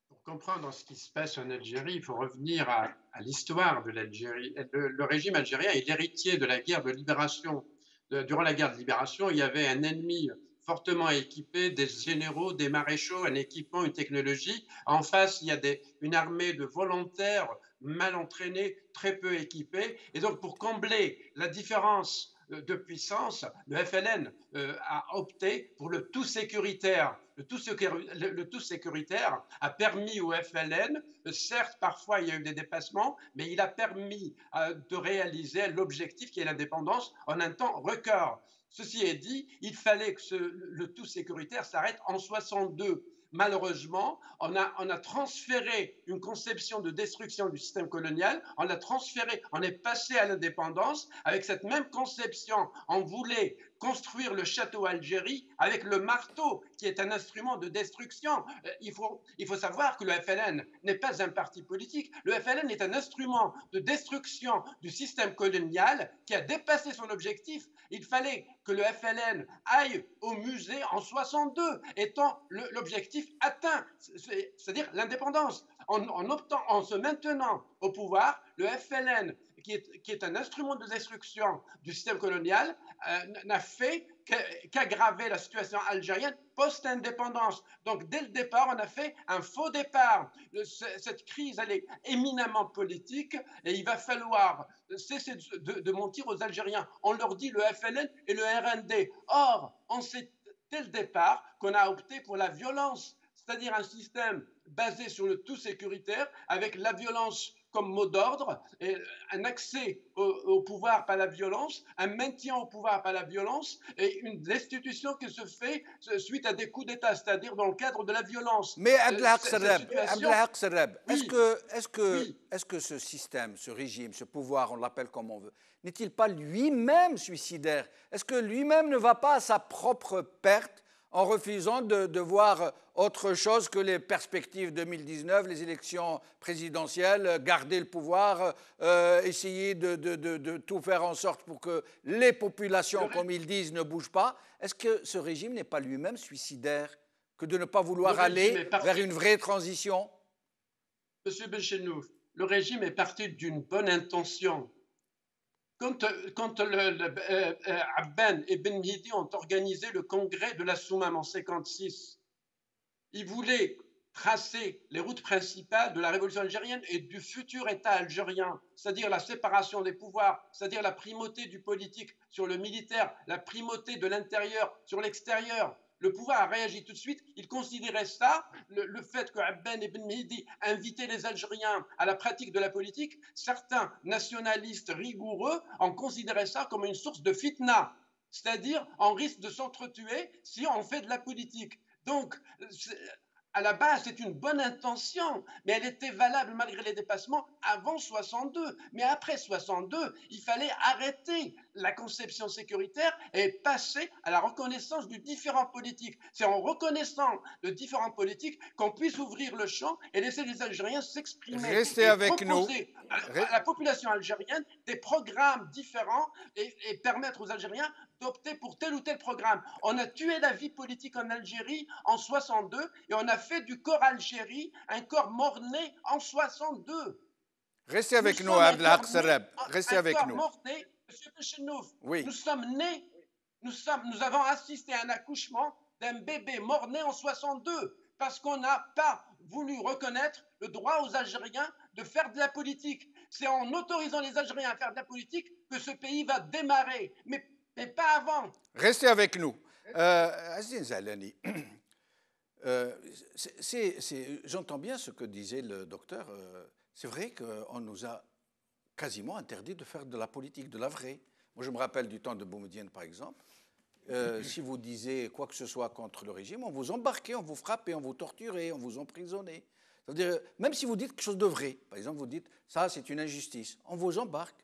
Pour comprendre ce qui se passe en Algérie, il faut revenir à l'histoire de l'Algérie. Le régime algérien est l'héritier de la guerre de libération. Durant la guerre de libération, il y avait un ennemi fortement équipé, des généraux, des maréchaux, un équipement, une technologie. En face, il y a une armée de volontaires mal entraînés, très peu équipés. Et donc, pour combler la différence de puissance, le FLN a opté pour le tout sécuritaire. Le tout sécuritaire a permis au FLN, certes parfois il y a eu des dépassements, mais il a permis de réaliser l'objectif qui est l'indépendance en un temps record. Ceci est dit, il fallait que le tout sécuritaire s'arrête en 62. Malheureusement, on a transféré une conception de destruction du système colonial, on l'a transféré, on est passé à l'indépendance. Avec cette même conception, on voulait construire le château Algérie avec le marteau, qui est un instrument de destruction. Il faut savoir que le FLN n'est pas un parti politique. Le FLN est un instrument de destruction du système colonial qui a dépassé son objectif. Il fallait que le FLN aille au musée en 62, étant l'objectif atteint, c'est-à-dire l'indépendance. En se maintenant au pouvoir, le FLN qui est un instrument de destruction du système colonial, n'a fait qu'aggraver la situation algérienne post-indépendance. Donc, dès le départ, on a fait un faux départ. Cette crise, elle est éminemment politique et il va falloir cesser de mentir aux Algériens. On leur dit le FLN et le RND. Or, on sait dès le départ qu'on a opté pour la violence, c'est-à-dire un système basé sur le tout sécuritaire, avec la violence comme mot d'ordre, un accès au pouvoir par la violence, un maintien au pouvoir par la violence, et une destitution qui se fait suite à des coups d'État, c'est-à-dire dans le cadre de la violence. Mais Abdelhak Serrab, est-ce que ce système, ce régime, ce pouvoir, on l'appelle comme on veut, n'est-il pas lui-même suicidaire? Est-ce que lui-même ne va pas à sa propre perte en refusant de voir autre chose que les perspectives 2019, les élections présidentielles, garder le pouvoir, essayer de tout faire en sorte pour que les populations, comme ils disent, ne bougent pas? Est-ce que ce régime n'est pas lui-même suicidaire que de ne pas vouloir aller vers une vraie transition? Monsieur Benchenouf, le régime est parti d'une bonne intention. Quand Abben et Ben Mhidi ont organisé le congrès de la Soumam en 1956, ils voulaient tracer les routes principales de la révolution algérienne et du futur État algérien, c'est-à-dire la séparation des pouvoirs, c'est-à-dire la primauté du politique sur le militaire, la primauté de l'intérieur sur l'extérieur. Le pouvoir a réagi tout de suite. Il considérait ça, le fait que Abben et Ben Mhidi invitaient les Algériens à la pratique de la politique, certains nationalistes rigoureux en considéraient ça comme une source de fitna, c'est-à-dire on risque de s'entretuer si on fait de la politique. Donc, à la base, c'est une bonne intention, mais elle était valable malgré les dépassements avant 62. Mais après 62, il fallait arrêter la conception sécuritaire et passer à la reconnaissance du différent politique. C'est en reconnaissant le différent politique qu'on puisse ouvrir le champ et laisser les Algériens s'exprimer. Restez avec nous. À la population algérienne des programmes différents et permettre aux Algériens d'opter pour tel ou tel programme. On a tué la vie politique en Algérie en 62 et on a fait du corps Algérie un corps mort-né en 62. Restez avec nous, Abdelhak Serrab. Restez avec nous. Mort-né, Monsieur Benchenouf, oui. Nous sommes nés, nous avons assisté à un accouchement d'un bébé mort-né en 62 parce qu'on n'a pas voulu reconnaître le droit aux Algériens de faire de la politique. C'est en autorisant les Algériens à faire de la politique que ce pays va démarrer, mais pas avant. Restez avec nous. Aziz Zalani, j'entends bien ce que disait le docteur. C'est vrai qu'on nous a quasiment interdit de faire de la politique, de la vraie. Moi, je me rappelle du temps de Boumedienne, par exemple. Si vous disiez quoi que ce soit contre le régime, on vous embarquait, on vous frappait, on vous torturait, on vous emprisonnait. C'est-à-dire, même si vous dites quelque chose de vrai, par exemple, vous dites « ça, c'est une injustice », on vous embarque.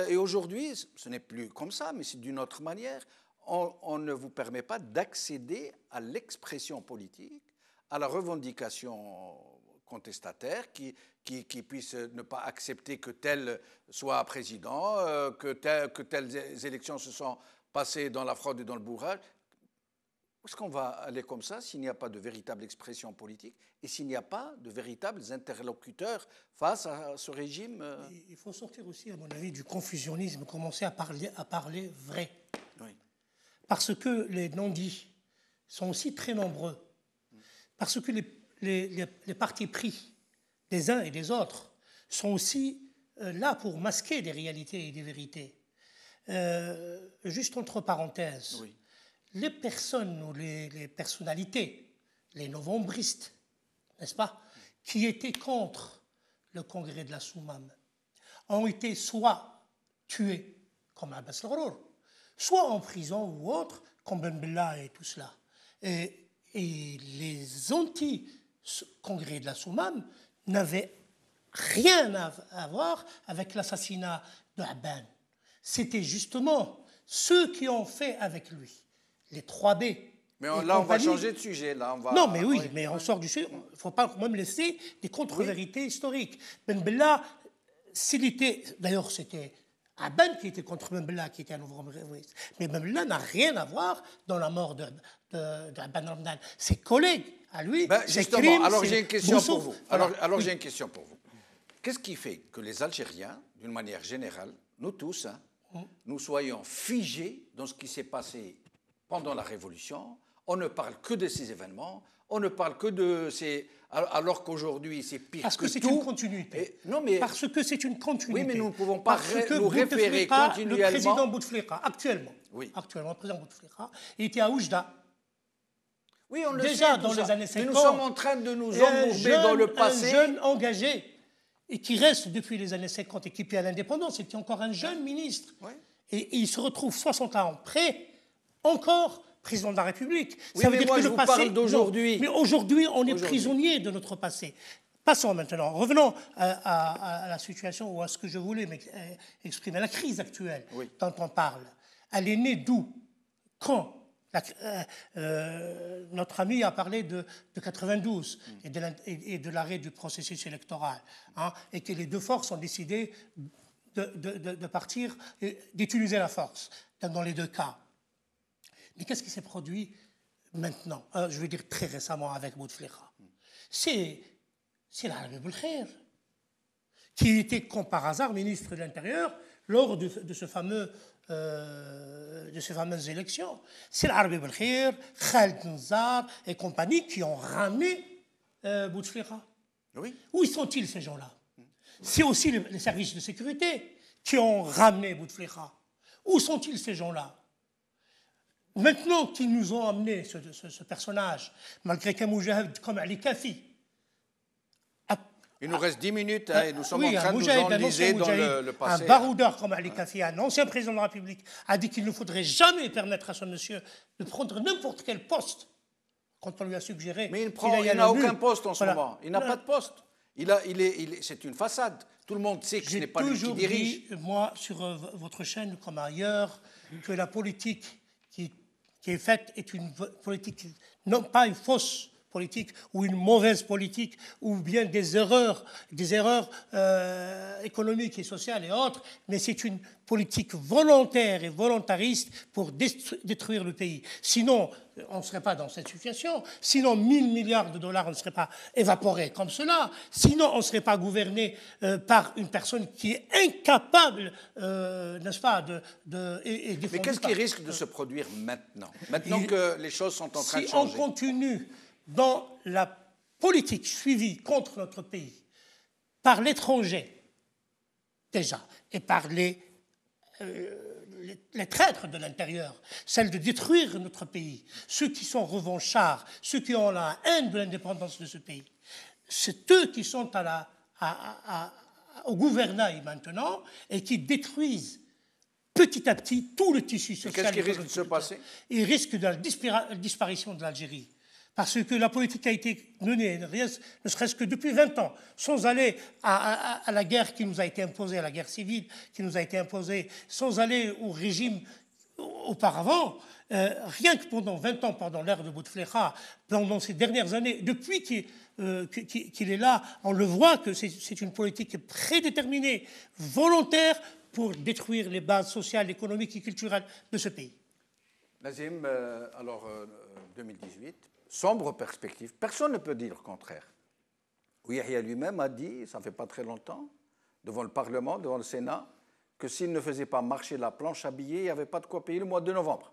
Et aujourd'hui, ce n'est plus comme ça, mais c'est d'une autre manière. On ne vous permet pas d'accéder à l'expression politique, à la revendication contestataire qui puisse ne pas accepter que tel soit président, que telles élections se sont passées dans la fraude et dans le bourrage. Où est-ce qu'on va aller comme ça s'il n'y a pas de véritable expression politique et s'il n'y a pas de véritables interlocuteurs face à ce régime? Il faut sortir aussi, à mon avis, du confusionnisme, commencer à parler vrai. Oui. Parce que les non-dits sont aussi très nombreux. Parce que les partis pris des uns et des autres sont aussi là pour masquer des réalités et des vérités. Juste entre parenthèses, oui. Les personnes ou les personnalités, les novembristes, n'est-ce pas, qui étaient contre le congrès de la Soumam, ont été soit tués, comme Abbas El-Ghorour, soit en prison ou autre, comme Ben Bella et tout cela. Et les anti-congrès de la Soumam n'avaient rien à voir avec l'assassinat de Abban. C'était justement ceux qui ont fait avec lui, les 3B. Mais là, on va changer de sujet. Là, on va... Non, mais oui, mais on sort du sujet. Il ne faut pas quand même laisser des contre-vérités historiques. Ben Bella, s'il était... D'ailleurs, c'était Abban qui était contre Ben Bella, qui était un novembriste. Mais Ben Bella n'a rien à voir dans la mort d'Abban Ramdan. Ses collègues, à lui, ses crimes... Alors j'ai une question pour vous. Alors j'ai une question pour vous. Qu'est-ce qui fait que les Algériens, d'une manière générale, nous tous, nous soyons figés dans ce qui s'est passé pendant la Révolution. On ne parle que de ces événements, on ne parle que de ces... Alors qu'aujourd'hui, c'est pire que tout. Parce que c'est une continuité. Non, mais... Parce que c'est une continuité. Oui, mais nous ne pouvons pas nous référer Bouteflika, continuellement... Le président Bouteflika, actuellement, oui. Actuellement, le président Bouteflika, il était à Oujda. Oui, on le déjà sait, dans les années 50. Mais nous sommes en train de nous embourber dans le passé. Un jeune engagé, et qui reste depuis les années 50 équipé à l'indépendance, était encore un jeune ministre. Oui. Et il se retrouve 60 ans après, encore président de la République. Oui, ça veut mais dire moi, que je le vous passé. parle d'aujourd'hui. Mais aujourd'hui, on est prisonnier de notre passé. Passons maintenant. Revenons à la situation ou à ce que je voulais exprimer. La crise actuelle dont on parle, elle est née d'où? Quand notre ami a parlé de 92 et de l'arrêt du processus électoral, et que les deux forces ont décidé de partir, d'utiliser la force dans les deux cas. Mais qu'est-ce qui s'est produit maintenant, je veux dire très récemment avec Bouteflika? C'est l'Arabie Boulkhair, qui était, comme par hasard, ministre de l'Intérieur lors de ces fameuses élections. C'est l'Arabie Boulkhair, Khaled Nzar et compagnie qui ont ramené Bouteflika. Oui. Où sont-ils, ces gens-là? C'est aussi les services de sécurité qui ont ramené Bouteflika. Où sont-ils, ces gens-là? Maintenant qu'ils nous ont amené ce personnage, malgré qu'un moujahid comme Ali Kafi. Il nous reste 10 minutes et nous sommes en train de nous enliser dans le passé. Un baroudeur comme Ali Kafi, un ancien président de la République, a dit qu'il ne faudrait jamais permettre à ce monsieur de prendre n'importe quel poste quand on lui a suggéré. Mais il n'a aucun poste en ce moment. Il n'a pas de poste. C'est une façade. Tout le monde sait que ce n'est pas lui qui dirige. J'ai toujours dit, moi, sur votre chaîne comme ailleurs, que la politique qui est faite est une politique, non pas une fausse politique ou une mauvaise politique ou bien des erreurs économiques et sociales et autres, mais c'est une politique volontaire et volontariste pour détruire le pays. Sinon, on ne serait pas dans cette situation. Sinon, 1000 milliards de dollars ne seraient pas évaporés comme cela. Sinon, on ne serait pas gouverné par une personne qui est incapable, n'est-ce pas, Mais qu'est-ce qui risque de se produire maintenant que les choses sont en train de changer? Si on continue dans la politique suivie contre notre pays par l'étranger, déjà, et par les traîtres de l'intérieur, celle de détruire notre pays, ceux qui sont revanchards, ceux qui ont la haine de l'indépendance de ce pays, c'est eux qui sont au gouvernail maintenant et qui détruisent petit à petit tout le tissu social. Qu'est-ce qui risque de se passer? Il risque de la disparition de l'Algérie. Parce que la politique a été menée, ne serait-ce que depuis 20 ans, sans aller à la guerre qui nous a été imposée, à la guerre civile qui nous a été imposée, sans aller au régime auparavant, rien que pendant 20 ans, pendant l'ère de Bouteflika, pendant ces dernières années, depuis qu'il est là, on le voit que c'est une politique prédéterminée, volontaire, pour détruire les bases sociales, économiques et culturelles de ce pays. Nazim, alors 2018, sombre perspective. Personne ne peut dire le contraire. Yahya lui-même a dit, ça ne fait pas très longtemps, devant le Parlement, devant le Sénat, que s'il ne faisait pas marcher la planche à billets, il n'y avait pas de quoi payer le mois de novembre.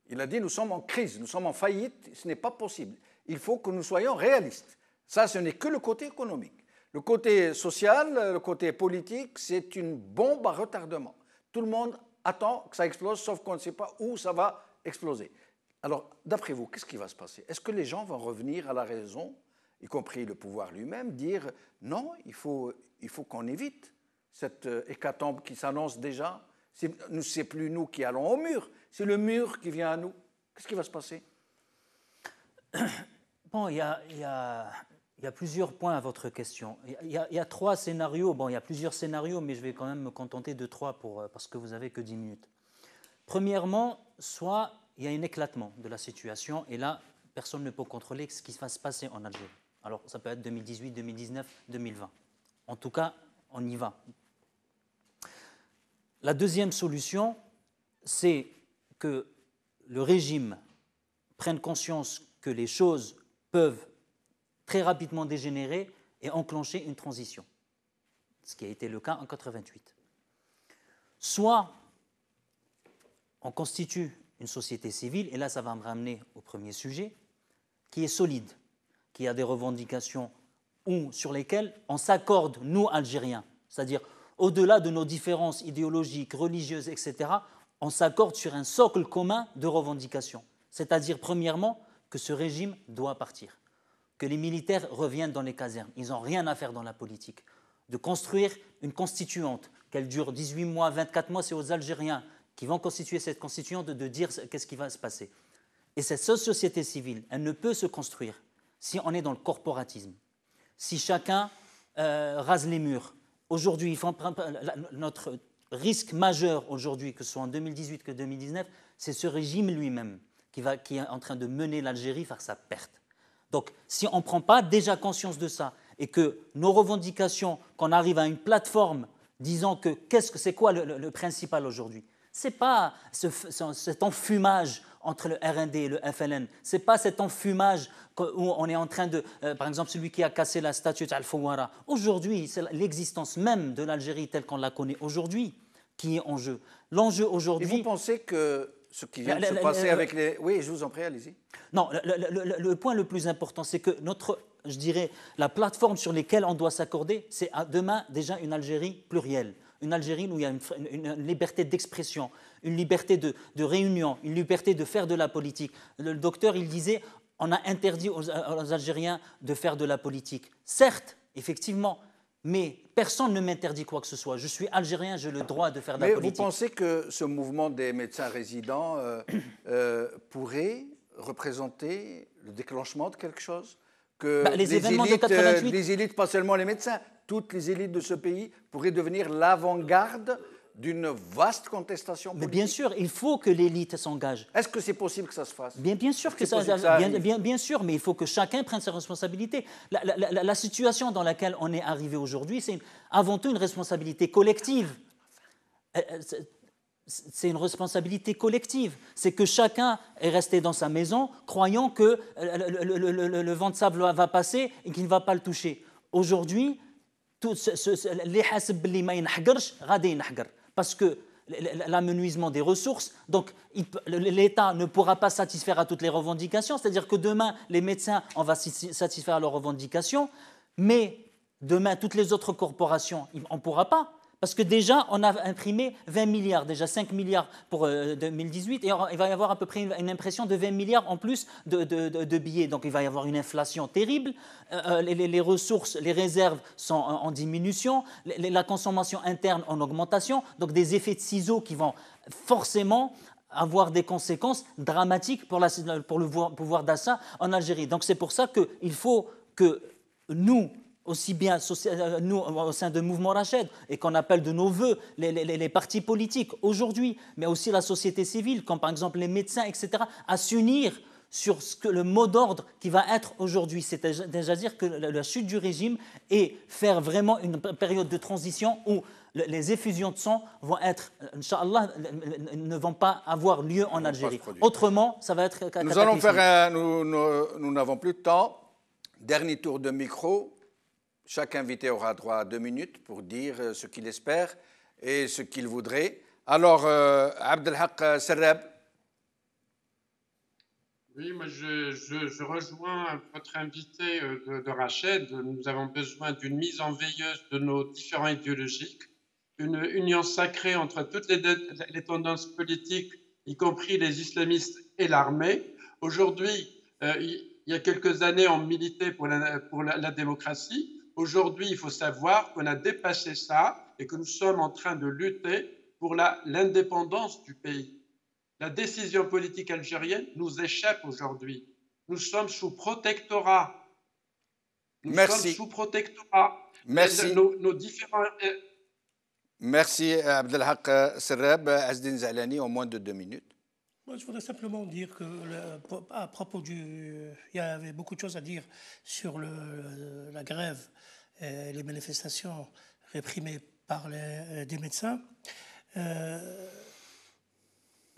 Il a dit, nous sommes en crise, nous sommes en faillite, ce n'est pas possible. Il faut que nous soyons réalistes. Ça, ce n'est que le côté économique. Le côté social, le côté politique, c'est une bombe à retardement. Tout le monde attend que ça explose, sauf qu'on ne sait pas où ça va exploser. Alors, d'après vous, qu'est-ce qui va se passer? Est-ce que les gens vont revenir à la raison, y compris le pouvoir lui-même, dire non, il faut qu'on évite cette hécatombe qui s'annonce déjà? C'est plus nous qui allons au mur, c'est le mur qui vient à nous. Qu'est-ce qui va se passer? Bon, il y a plusieurs points à votre question. Il y a 3 scénarios. Bon, il y a plusieurs scénarios, mais je vais quand même me contenter de 3 parce que vous n'avez que 10 minutes. Premièrement, soit il y a un éclatement de la situation et là, personne ne peut contrôler ce qui va se passer en Algérie. Alors, ça peut être 2018, 2019, 2020. En tout cas, on y va. La deuxième solution, c'est que le régime prenne conscience que les choses peuvent très rapidement dégénérer et enclencher une transition. ce qui a été le cas en 88. Soit on constitue une société civile, et là ça va me ramener au premier sujet, qui est solide, qui a des revendications sur lesquelles on s'accorde, nous, Algériens, c'est-à-dire au-delà de nos différences idéologiques, religieuses, etc., on s'accorde sur un socle commun de revendications. C'est-à-dire, premièrement, que ce régime doit partir, que les militaires reviennent dans les casernes, ils n'ont rien à faire dans la politique, de construire une constituante, qu'elle dure 18 mois, 24 mois, c'est aux Algériens qui vont constituer cette constituante de dire qu'est-ce qui va se passer. Et cette société civile, elle ne peut se construire si on est dans le corporatisme, si chacun rase les murs. Aujourd'hui, notre risque majeur aujourd'hui, que ce soit en 2018 que 2019, c'est ce régime lui-même qui est en train de mener l'Algérie vers sa perte. Donc, si on ne prend pas déjà conscience de ça et que nos revendications, qu'on arrive à une plateforme disant que c'est quoi le principal aujourd'hui, ce n'est pas cet enfumage entre le RND et le FLN, ce n'est pas cet enfumage où on est en train de, par exemple, celui qui a cassé la statue d'Al-Fawara. Aujourd'hui, c'est l'existence même de l'Algérie telle qu'on la connaît aujourd'hui qui est en jeu. L'enjeu aujourd'hui... Et vous pensez que ce qui vient de se passer avec les... Oui, je vous en prie, allez-y. Non, le point le plus important, c'est que je dirais, la plateforme sur laquelle on doit s'accorder, c'est demain déjà une Algérie plurielle. Une Algérie où il y a une liberté d'expression, une liberté de réunion, une liberté de faire de la politique. Le docteur, il disait, on a interdit aux Algériens de faire de la politique. Certes, effectivement, mais personne ne m'interdit quoi que ce soit. Je suis algérien, j'ai le droit de faire de la politique. Mais vous pensez que ce mouvement des médecins résidents pourrait représenter le déclenchement de quelque chose que les événements de 88... les élites, pas seulement les médecins, toutes les élites de ce pays pourraient devenir l'avant-garde d'une vaste contestation politique. Mais bien sûr, il faut que l'élite s'engage. Est-ce que c'est possible que ça se fasse? Bien sûr que ça bien sûr, mais il faut que chacun prenne ses responsabilités. La situation dans laquelle on est arrivé aujourd'hui, c'est avant tout une responsabilité collective. C'est une responsabilité collective. C'est que chacun est resté dans sa maison, croyant que le vent de sable va passer et qu'il ne va pas le toucher. Aujourd'hui, parce que l'amenuisement des ressources, donc l'État ne pourra pas satisfaire à toutes les revendications, c'est-à-dire que demain, les médecins, on va satisfaire à leurs revendications, mais demain, toutes les autres corporations, on ne pourra pas. Parce que déjà, on a imprimé 20 milliards, déjà 5 milliards pour 2018, et il va y avoir à peu près une impression de 20 milliards en plus de billets. Donc il va y avoir une inflation terrible, les ressources, les réserves sont en diminution, la consommation interne en augmentation, donc des effets de ciseaux qui vont forcément avoir des conséquences dramatiques pour le pouvoir d'achat en Algérie. Donc c'est pour ça qu'il faut que nous, aussi bien nous au sein de Mouvement Rached et qu'on appelle de nos voeux les partis politiques aujourd'hui, mais aussi la société civile, comme par exemple les médecins, etc., à s'unir sur le mot d'ordre qui va être aujourd'hui. C'est déjà dire que la chute du régime et faire vraiment une période de transition où les effusions de sang vont être, Inch'Allah, ne vont pas avoir lieu en Algérie. Autrement, ça va être cataclysmique. Nous allons faire nous n'avons plus de temps. Dernier tour de micro. Chaque invité aura droit à 2 minutes pour dire ce qu'il espère et ce qu'il voudrait. Alors, Abdelhak Serrab. Oui, moi je rejoins votre invité de Rached. Nous avons besoin d'une mise en veilleuse de nos différents idéologiques, une union sacrée entre toutes les tendances politiques, y compris les islamistes et l'armée. Aujourd'hui, il y a quelques années, on militait pour la démocratie. Aujourd'hui, il faut savoir qu'on a dépassé ça et que nous sommes en train de lutter pour l'indépendance du pays. La décision politique algérienne nous échappe aujourd'hui. Nous sommes sous protectorat. Merci. Sommes sous protectorat. Merci. Nos différents... Merci, Abdelhak Serrab. Azdine Zalani, en moins de 2 minutes. Moi, je voudrais simplement dire que, à propos il y avait beaucoup de choses à dire sur la grève et les manifestations réprimées par des médecins.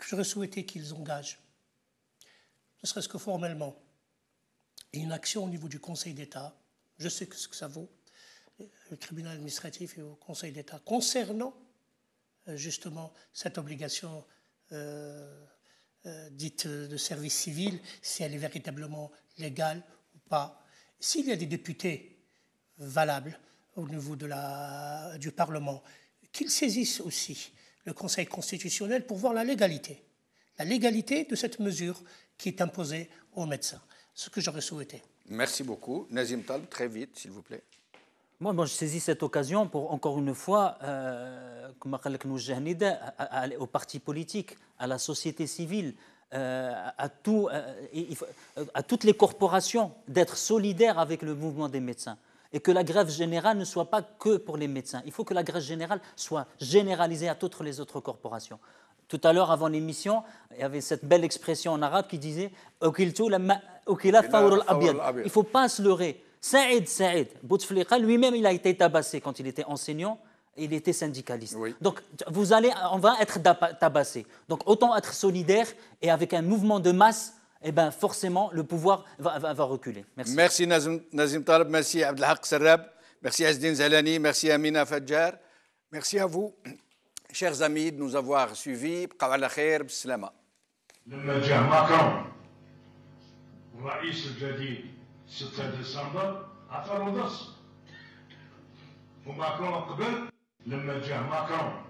J'aurais souhaité qu'ils engagent, ne serait-ce que formellement, une action au niveau du Conseil d'État. Je sais ce que ça vaut, au tribunal administratif et au Conseil d'État concernant justement cette obligation dite de service civil, si elle est véritablement légale ou pas. S'il y a des députés valables au niveau du Parlement, qu'ils saisissent aussi le Conseil constitutionnel pour voir la légalité de cette mesure qui est imposée aux médecins. Ce que j'aurais souhaité. Merci beaucoup. Nazim Taleb, très vite, s'il vous plaît. Moi, je saisis cette occasion pour, encore une fois, aux partis politiques, à la société civile, à toutes les corporations, d'être solidaires avec le mouvement des médecins. Et que la grève générale ne soit pas que pour les médecins. Il faut que la grève générale soit généralisée à toutes les autres corporations. Tout à l'heure, avant l'émission, il y avait cette belle expression en arabe qui disait « Il ne faut pas se leurrer. Saïd Bouteflika, lui-même, il a été tabassé quand il était enseignant et il était syndicaliste. Oui. Donc, on va être tabassé. Donc, autant être solidaire et avec un mouvement de masse, eh ben, forcément, le pouvoir va reculer. Merci. Merci Nazim Taleb, merci Abdelhak Serrab, merci Azedine Zalani, merci Amina Fadjar. Merci à vous, chers amis, de nous avoir suivis. بقوا على خير بالسلامة. لما جاء ماكرون الرئيس الجديد 6 ديسمبر عطى النص وماكرون قبل لما جاء ماكرون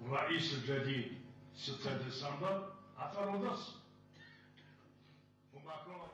الرئيس الجديد 6 ديسمبر عطى النص وماكرون قبل